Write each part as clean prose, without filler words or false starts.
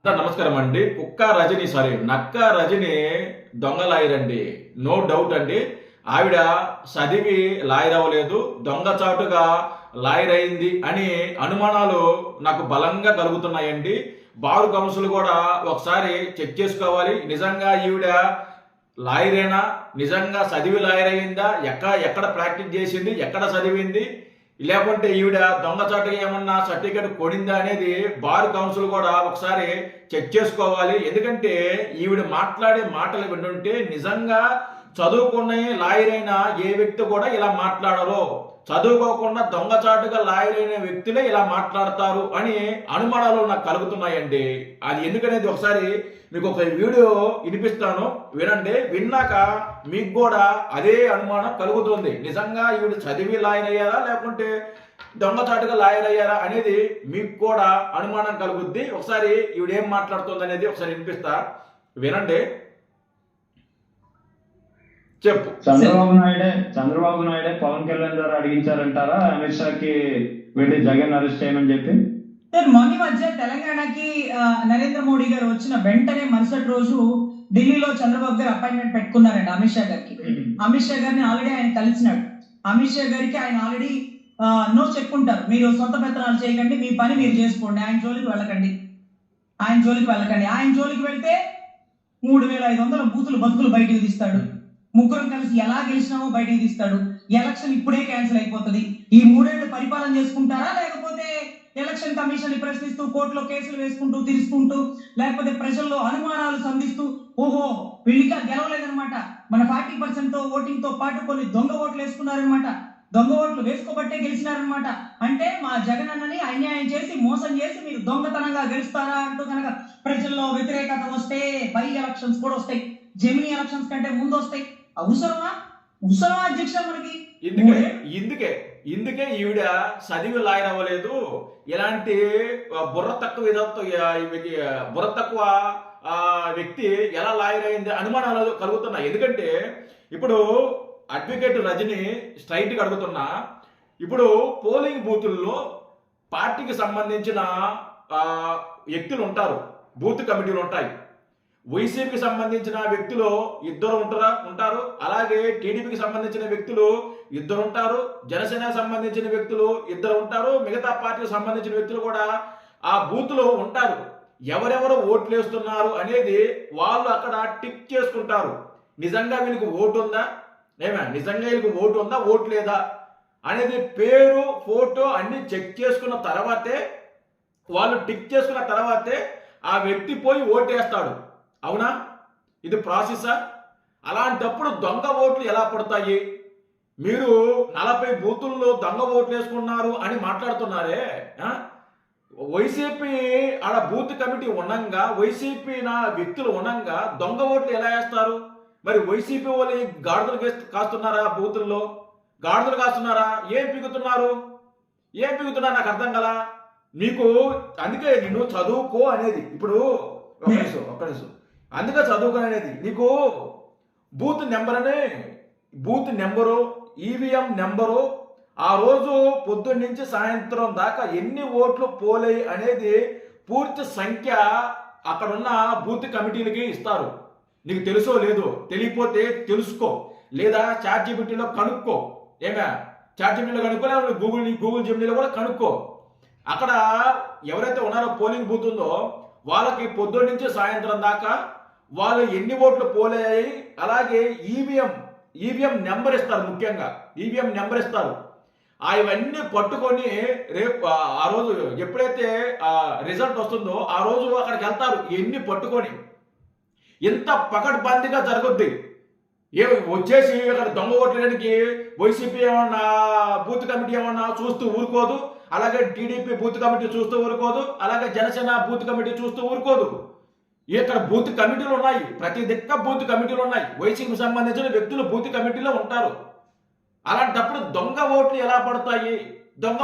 Sir నమస్కారం అండి. నక్క రజని దొంగ లాయర్ అండి. నో డౌట్ అండి. ఆవిడ చదివి లాయర్ అవ్వలేదు, దొంగచాటుగా లాయర్ అయింది అని అనుమానాలు నాకు బలంగా కలుగుతున్నాయండి. బార్ కౌన్సిల్ కూడా ఒకసారి చెక్ చేసుకోవాలి. నిజంగా ఈవిడ లాయరేనా, నిజంగా చదివి లాయర్ అయిందా, ఎక్కడ ప్రాక్టీస్ చేసింది, ఎక్కడ చదివింది, లేకుంటే ఈవిడ దొంగచాటుగా ఏమన్నా సర్టిఫికేట్ కొడిందా అనేది బార్ కౌన్సిల్ కూడా ఒకసారి చెక్ చేసుకోవాలి. ఎందుకంటే ఈవిడ మాట్లాడే మాటలు వింటుంటే నిజంగా చదువుకున్న లాయర్ అయిన ఏ వ్యక్తి కూడా ఇలా మాట్లాడరు, చదువుకోకుండా దొంగచాటుగా లాయర్ అయిన వ్యక్తులే ఇలా మాట్లాడతారు అని అనుమానాలు నాకు కలుగుతున్నాయండి. అది ఎందుకనేది ఒకసారి మీకు ఒక వీడియో వినిపిస్తాను, వినండి. విన్నాక మీకు కూడా అదే అనుమానం కలుగుతుంది. నిజంగా ఈవిడ చదివి లాయర్ అయ్యారా లేకుంటే దొంగచాటుగా లాయర్ అయ్యారా అనేది మీకు కూడా అనుమానం కలుగుద్ది. ఒకసారి ఈవిడ ఏం మాట్లాడుతుంది అనేది ఒకసారి వినిపిస్తా, వినండి. చెప్పు. చంద్రబాబు నాయుడే పవన్ కళ్యాణ్ ద్వారా అడిగించారంటారా అమిత్ షాకి వెళ్ళి జగన్ అరెస్ట్ చేయమని చెప్పి? సార్, మొన్న మధ్య తెలంగాణకి నరేంద్ర మోడీ గారు వచ్చిన వెంటనే మరుసటి రోజు ఢిల్లీలో చంద్రబాబు గారు అపాయింట్మెంట్ పెట్టుకున్నారండి అమిత్ షా గారికి. అమిత్ షా గారిని ఆల్రెడీ ఆయన కలిసినాడు. అమిత్ షా గారికి ఆయన ఆల్రెడీ నో చెప్పుకుంటారు, మీరు సొంత పెత్తనాలు చేయకండి, మీ పని మీరు చేసుకోండి, ఆయన జోలికి వెళ్ళకండి. ఆయన జోలికి వెళ్తే 3500 బతుకులు బయటకు తీస్తాడు. ముగ్గురం కలిసి ఎలా గెలిచినామో బయటకు తీస్తాడు. ఎలక్షన్ ఇప్పుడే క్యాన్సిల్ అయిపోతుంది. ఈ 3 ఏళ్ళు పరిపాలన చేసుకుంటారా, లేకపోతే ఎలక్షన్ కమిషన్ ప్రశ్నిస్తూ కోర్టులో కేసులు వేసుకుంటూ తీసుకుంటూ, లేకపోతే ప్రజల్లో అనుమానాలు సంధిస్తూ, ఓహో వీళ్ళిగా గెలవలేదనమాట, మన 40% ఓటింగ్ తో పాటు కొన్ని దొంగ ఓట్లు వేసుకున్నారనమాట, దొంగ ఓట్లు వేసుకోబట్టే గెలిచినారనమాట, అంటే మా జగన్ అన్నని అన్యాయం చేసి మోసం చేసి మీరు దొంగతనంగా గెలుస్తారా అంటూ కనుక ప్రజల్లో వ్యతిరేకత వస్తే బై ఎలక్షన్స్ కూడా వస్తాయి, జెమిని ఎలక్షన్స్ కంటే ముందు వస్తాయి. అవసరమా అధ్యక్ష మనకి? ఇందుకే ఈవిడ చదివి లాయర్ అవ్వలేదు, ఇలాంటి బుర్ర తక్కువ వ్యక్తి ఎలా లాయర్ అయింది అనుమానాలు కలుగుతున్నాయి. ఎందుకంటే ఇప్పుడు అడ్వకేట్ రజని స్ట్రైట్గా అడుగుతున్నా, ఇప్పుడు పోలింగ్ బూతుల్లో పార్టీకి సంబంధించిన వ్యక్తులు ఉంటారు, బూత్ కమిటీలు ఉంటాయి. వైసీపీకి సంబంధించిన వ్యక్తులు ఇద్దరు ఉంటారు, అలాగే టీడీపీకి సంబంధించిన వ్యక్తులు ఇద్దరు ఉంటారు, జనసేనకు సంబంధించిన వ్యక్తులు ఇద్దరు ఉంటారు, మిగతా పార్టీకి సంబంధించిన వ్యక్తులు కూడా ఆ బూత్లో ఉంటారు. ఎవరెవరు ఓట్లు వేస్తున్నారు అనేది వాళ్ళు అక్కడ టిక్ చేసుకుంటారు. నిజంగా వీళ్ళకి ఓటు ఉందా, నిజంగా వీళ్ళకి ఓటు ఉందా, ఓటు లేదా అనేది పేరు ఫోటో అన్ని చెక్ చేసుకున్న తర్వాతే, వాళ్ళు టిక్ చేసుకున్న తర్వాతే ఆ వ్యక్తి పోయి ఓటేస్తాడు. అవునా? ఇది ప్రాసెసా? అలాంటప్పుడు దొంగ ఓట్లు ఎలా పడతాయి? మీరు 40 బూతుల్లో దొంగ ఓట్లు వేసుకున్నారు అని మాట్లాడుతున్నారే. వైసీపీ ఆడ బూత్ కమిటీ ఉండంగా, వైసీపీ వ్యక్తులు ఉండంగా దొంగ ఓట్లు ఎలా వేస్తారు? మరి వైసీపీ వాళ్ళు గాడిదలు కాస్తున్నారా? బూతుల్లో గాడిదలు కాస్తున్నారా? ఏం పీకుతున్నారు నాకు అర్థం కదా మీకు. అందుకే నిన్ను చదువుకో అనేది. ఇప్పుడు ఒక్క నిమిషం అందుకే చదువుకుని అనేది. నీకు బూత్ నెంబరు ఈవీఎం నెంబరు, ఆ రోజు పొద్దున్న నుంచి సాయంత్రం దాకా ఎన్ని ఓట్లు పోలే అనేది పూర్తి సంఖ్య అక్కడున్న బూత్ కమిటీలకి ఇస్తారు. నీకు తెలుసో లేదో, తెలియకపోతే తెలుసుకో, లేదా చాట్‌జీపీటీలో కనుక్కో. చాట్‌జీపీటీలో కనుక్కో, లేదా గూగుల్ జెమినీలో కూడా కనుక్కో. అక్కడ ఎవరైతే ఉన్నారో పోలింగ్ బూత్ ఉందో వాళ్ళకి పొద్దున్న నుంచి సాయంత్రం దాకా వాళ్ళు ఎన్ని ఓట్లు పోలేయి, అలాగే ఈవీఎం నెంబర్ ఇస్తారు. ముఖ్యంగా ఈవీఎం నెంబర్ ఇస్తారు. ఇవన్నీ పట్టుకొని రేపు ఆ రోజు ఎప్పుడైతే రిజల్ట్ వస్తుందో ఆ రోజు అక్కడికి వెళ్తారు. ఇవన్నీ పట్టుకొని ఇంత పకడ్బందీగా జరుగుద్ది. వచ్చేసి అక్కడ దొంగ ఓట్లడానికి వైసీపీ ఏమన్నా బూత్ కమిటీ ఏమన్నా చూస్తూ ఊరుకోదు, అలాగే టీడీపీ బూత్ కమిటీ చూస్తూ ఊరుకోదు, అలాగే జనసేన బూత్ కమిటీ చూస్తూ ఊరుకోదు. ఇక్కడ బూత్ కమిటీలు ఉన్నాయి, ప్రతి దిక్క బూత్ కమిటీలు ఉన్నాయి. వైసీపీకి సంబంధించిన వ్యక్తులు బూత్ కమిటీలో ఉంటారు. అలాంటప్పుడు దొంగ ఓట్లు ఎలా పడతాయి? దొంగ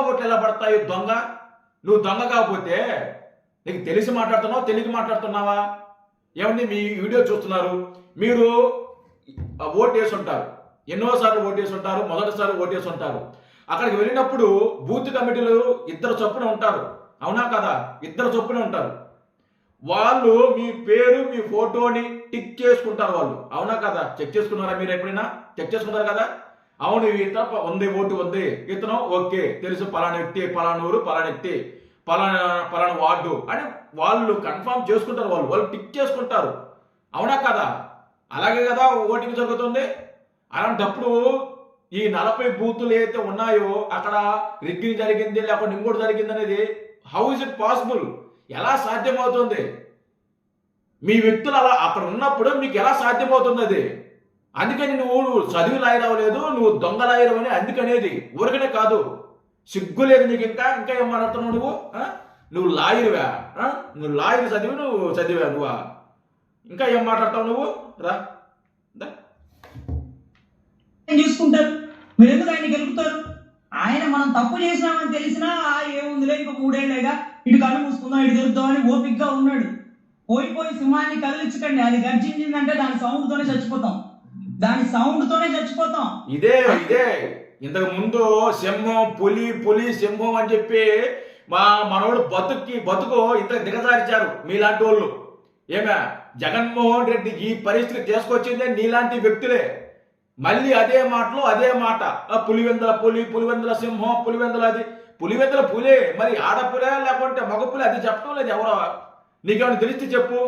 నువ్వు దొంగ కాకపోతే నీకు తెలిసి మాట్లాడుతున్నావా, తెలియక మాట్లాడుతున్నావా? ఏమండి, మీ వీడియో చూస్తున్నారు, మీరు ఓటు వేసి ఉంటారు, ఎన్నోసార్లు ఓటు వేసి ఉంటారు, మొదటిసారి ఓటు వేసి ఉంటారు. అక్కడికి వెళ్ళినప్పుడు బూత్ కమిటీలు 2 చొప్పున ఉంటారు. అవునా కదా? 2 చొప్పున ఉంటారు. వాళ్ళు మీ పేరు మీ ఫోటోని టిక్ చేసుకుంటారు వాళ్ళు. అవునా కదా? చెక్ చేసుకున్నారా మీరు ఎప్పుడైనా? చెక్ చేసుకున్నారు కదా? అవును ఇతను ఉంది, ఓటు ఉంది, ఇతను ఓకే తెలుసు, పలానా వ్యక్తి, పలానా ఊరు, పలానా వ్యక్తి, పలానా వార్డు అని వాళ్ళు కన్ఫర్మ్ చేసుకుంటారు. వాళ్ళు టిక్ చేసుకుంటారు. అవునా కదా? అలాగే కదా ఓటింగ్ జరుగుతుంది. అలాంటప్పుడు ఈ 40 బూతులు ఏదైతే ఉన్నాయో అక్కడ రిగ్గింగ్ జరిగింది లేకపోతే ఇంకోటి జరిగింది అనేది హౌ ఇస్ ఇట్ పాసిబుల్? ఎలా సాధ్యమవుతుంది? మీ వ్యక్తులు అలా అక్కడ ఉన్నప్పుడు మీకు ఎలా సాధ్యమవుతుంది అది? అందుకని నువ్వు చదివి లాయర్ అవ్వలేదు, నువ్వు దొంగ లాయర్ అని అందుకనేది. ఊరికనే కాదు, సిగ్గు లేదు నీకు. ఇంకా ఏం మాట్లాడుతున్నావు నువ్వు? నువ్వు లాయర్వా? నువ్వు లాయర్ నువ్వు చదివా నువ్వా? ఇంకా ఏం మాట్లాడతావు నువ్వు? రా చూసుకుంటారు. మీరు ఎందుకు ఆయన గెలుపుతారు? ఆయన మనం తప్పు చేసినామని తెలిసినా ఏముందిలే ఇంకా 3 ఏళ్ళేగా, ఇటు కళ్ళు మూసుకుందాం, ఇటు దొరుకుతాం అని ఓపిక్గా ఉన్నాడు. పోయి సింహాన్ని కదిలించకండి. అది గర్జించిందంటే దాని సౌండ్ తోనే చచ్చిపోతాం. ఇదే ఇంతకు ముందు సింహం పులి సింహం అని చెప్పి మనోడు బతుకు ఇంత దిగజారిచారు మీలాంటి వాళ్ళు. ఏమే జగన్మోహన్ రెడ్డి ఈ పరిస్థితి తీసుకొచ్చిందే నీలాంటి వ్యక్తులే. మళ్ళీ అదే మాట పులివెందుల సింహం, పులివెందుల పులే. మరి ఆడపులే లేకుంటే మగపులే అది చెప్పడం లేదు ఎవరో. నీకేమైనా తెలిస్తే చెప్పు.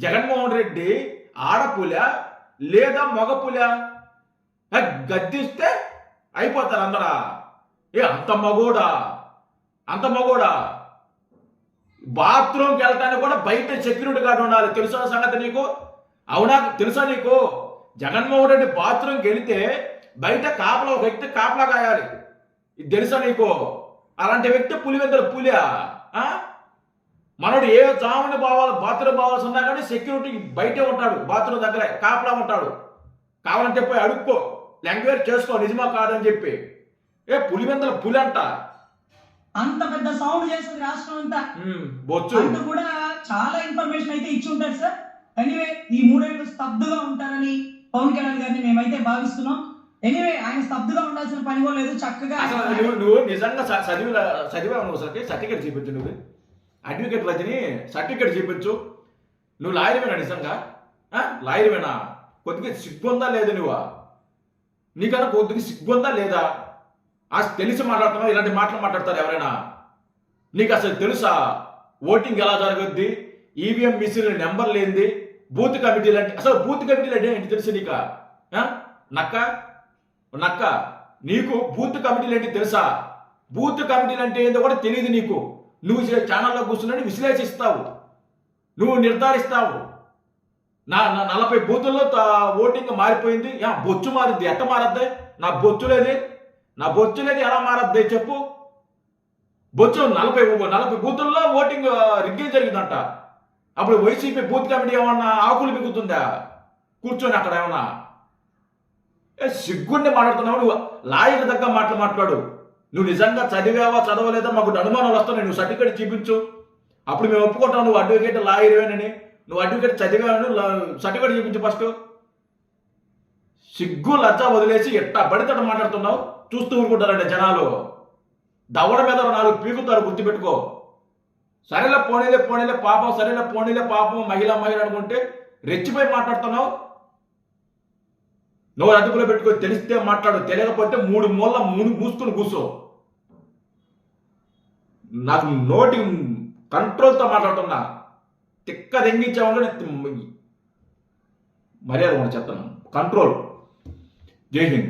జగన్మోహన్ రెడ్డి ఆడపులే లేదా మగపులే? గద్దిస్తే అయిపోతారు అందరా. అంత మగోడా? బాత్రూమ్కి వెళ్ళటానికి కూడా బయట సెక్యూరిటీ గార్డు ఉండాలి. తెలుసా సంగతి నీకు? అవునా? తెలుసా నీకు? జగన్మోహన్ రెడ్డి బాత్రూమ్కి వెళితే బయట ఒక వ్యక్తి కాపలా కాయాలి. ఇది తెలుసా నీకు? అలాంటి వ్యక్తి పులివెందుల పులియా? మనోడు ఏ జాముని బాత్రూమ్ బావాల్సి ఉన్నా కానీ సెక్యూరిటీ బయటే ఉంటాడు, బాత్రూమ్ దగ్గరే కాపలా ఉంటాడు. కావాలంటే పోయి అడుక్కో, లాంగ్వేజ్ చేసుకో నిజమా కాదని చెప్పి. పులివెందుల పులి అంట. అంత పెద్ద సౌండ్ చేస్తుంది రాష్ట్రం అంతా. బొచ్చు కూడా చాలా ఇన్ఫర్మేషన్ అయితే ఇచ్చి ఉంటారు సార్. ఎనీవే ఈ 3 ఏళ్ళు స్తబ్దుగా ఉంటారని పవన్ కళ్యాణ్ గారిని మేమైతే భావిస్తున్నాం. ఎనీవే ఆయన స్తబ్దుగా ఉండాల్సిన పని కూడా లేదు. చక్కగా నువ్వు నిజంగా చదివావు. నువ్వు సర్టిఫికేట్ చూపించు. నువ్వు అడ్వకేట్ రజని సర్టిఫికేట్ చూపించు. నువ్వు లాయర్వేనా? నిజంగా లాయర్వేనా? కొద్దిగా సిగ్గుందా లేదా? నీకన్నా కొద్దిగా సిగ్గుందా లేదా? తెలిసి మాట్లాడుతున్నావు. ఇలాంటి మాటలు మాట్లాడతారు ఎవరైనా? నీకు అసలు తెలుసా ఓటింగ్ ఎలా జరుగుద్ది? ఈవీఎం మిషన్ నెంబర్ లేనిది బూత్ కమిటీలు అంటే, అసలు బూత్ కమిటీలు అంటే ఏంటి తెలుసు నీక? నక్క నీకు బూత్ కమిటీలు ఏంటి తెలుసా? బూత్ కమిటీలు అంటే ఏంటో కూడా తెలియదు నీకు. నువ్వు ఛానల్లో కూర్చుని విశ్లేషిస్తావు, నువ్వు నిర్ధారిస్తావు. 40 బూతుల్లో ఓటింగ్ మారిపోయింది. బొచ్చు మారింది. ఎట్ట మారద్దే? నా బొచ్చు లేదు ఎలా మారద్దే చెప్పు? బొచ్చు 40 బూతుల్లో ఓటింగ్ రిగ్గింగ్ జరిగిందంట. అప్పుడు వైసీపీ బూత్ కమిటీ ఏమన్నా ఆకులు మిగుతుందా కూర్చొని అక్కడ? ఏమన్నా సిగ్గుండి మాట్లాడుతున్నావు. నువ్వు లాయర్ దగ్గర మాట్లాడు. నువ్వు నిజంగా చదివావా చదవలేదా మాకు అనుమానాలు వస్తున్నాయి. నువ్వు సర్టిఫికేట్ చూపించు, అప్పుడు మేము ఒప్పుకుంటాం నువ్వు అడ్వకేట్ లాయర్వేనని. నువ్వు అడ్వకేట్ చదివాను, సర్టిఫికేట్ చూపించు ఫస్ట్. సిగ్గు లజ్జ వదిలేసి ఎట్టా పడితేట మాట్లాడుతున్నావు. చూస్తూ ఊరుకుంటారండి జనాలు. దవడ మీద 4 పీకుతారు, గుర్తుపెట్టుకో. సరేలే పోనీలే పాపం, సరేలే పోనీలే పాపం, మహిళ అనుకుంటే రెచ్చిపోయి మాట్లాడుతున్నావు. నువ్వు అదుపులో పెట్టుకో. తెలిస్తే మాట్లాడు, తెలియకపోతే 3 మూల మూసుకుని కూర్చో. నాకు నోటి కంట్రోల్తో మాట్లాడుతున్నా. తిక్క దెంగించామని మర్యాద చెప్తున్నాను. కంట్రోల్. జై హింద్.